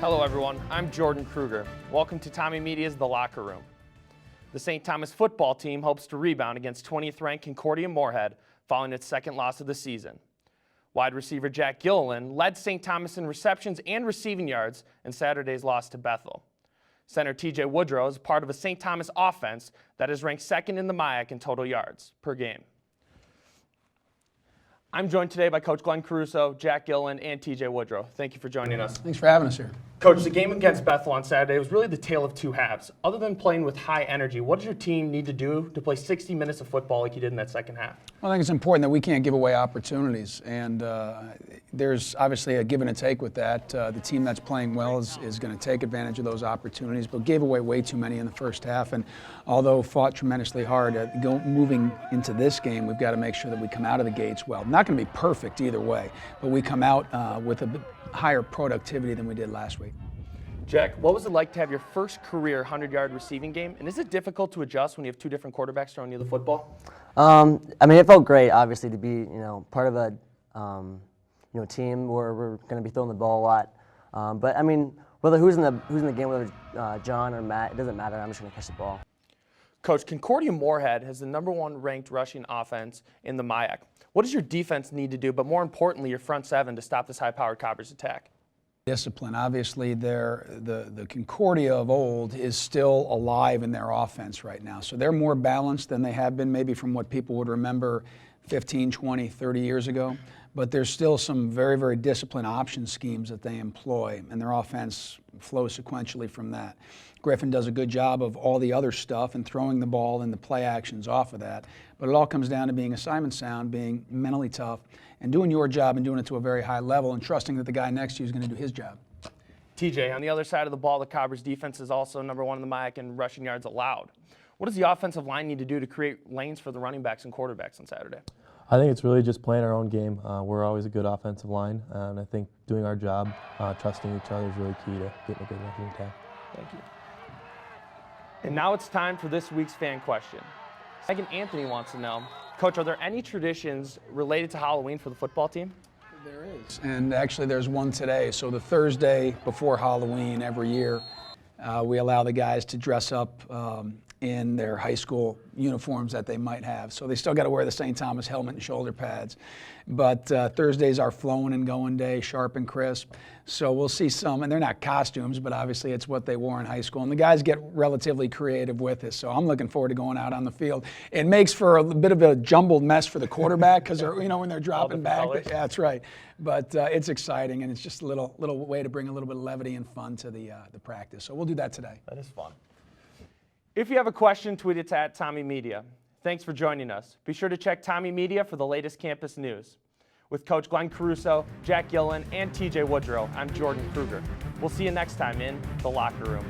Hello everyone, I'm Jordan Kruger. Welcome to Tommy Media's The Locker Room. The St. Thomas football team hopes to rebound against 20th ranked Concordia Moorhead following its second loss of the season. Wide receiver Jack Gilliland led St. Thomas in receptions and receiving yards in Saturday's loss to Bethel. Center TJ Woodrow is part of a St. Thomas offense that is ranked second in the MIAC in total yards per game. I'm joined today by Coach Glenn Caruso, Jack Gilliland, and TJ Woodrow. Thank you for joining us. Thanks for having us here. Coach, the game against Bethel on Saturday was really the tale of two halves. Other than playing with high energy, what does your team need to do to play 60 minutes of football like you did in that second half? Well, I think it's important that we can't give away opportunities, and there's obviously a give and a take with that. The team that's playing well is going to take advantage of those opportunities, but gave away way too many in the first half. And although fought tremendously hard, moving into this game, we've got to make sure that we come out of the gates well. Not going to be perfect either way, but we come out with a bit higher productivity than we did last week. Jack, what was it like to have your first career 100-yard receiving game? And is it difficult to adjust when you have two different quarterbacks throwing you the football? I mean, it felt great, obviously, to be part of a team where we're going to be throwing the ball a lot. But I mean, whether who's in the game, whether John or Matt, it doesn't matter. I'm just going to catch the ball. Coach, Concordia Moorhead has the #1 ranked rushing offense in the MIAC. What does your defense need to do, but more importantly, your front seven to stop this high-powered Cobbers attack? Discipline. Obviously, the Concordia of old is still alive in their offense right now. So they're more balanced than they have been maybe from what people would remember 15, 20, 30 years ago. But there's still some very, very disciplined option schemes that they employ, and their offense flows sequentially from that. Griffin does a good job of all the other stuff and throwing the ball and the play actions off of that. But it all comes down to being assignment sound, being mentally tough, and doing your job and doing it to a very high level and trusting that the guy next to you is going to do his job. TJ, on the other side of the ball, the Cobbers defense is also #1 in the MIAC in rushing yards allowed. What does the offensive line need to do to create lanes for the running backs and quarterbacks on Saturday? I think it's really just playing our own game. We're always a good offensive line, and I think doing our job, trusting each other is really key to getting a good rushing attack. Thank you. And now it's time for this week's fan question. Megan Anthony wants to know, Coach, are there any traditions related to Halloween for the football team? There is. And actually there's one today. So the Thursday before Halloween every year, we allow the guys to dress up in their high school uniforms that they might have. So they still got to wear the St. Thomas helmet and shoulder pads. But Thursdays are flowing and going day, sharp and crisp. So we'll see some, and they're not costumes, but obviously it's what they wore in high school. And the guys get relatively creative with it. So I'm looking forward to going out on the field. It makes for a bit of a jumbled mess for the quarterback because they're, when they're dropping back. Yeah, that's right. But it's exciting, and it's just a little way to bring a little bit of levity and fun to the practice. So we'll do that today. That is fun. If you have a question, tweet it to @TommyMedia. Thanks for joining us. Be sure to check Tommy Media for the latest campus news. With Coach Glenn Caruso, Jack Gilliland, and TJ Woodrow, I'm Jordan Kruger. We'll see you next time in The Locker Room.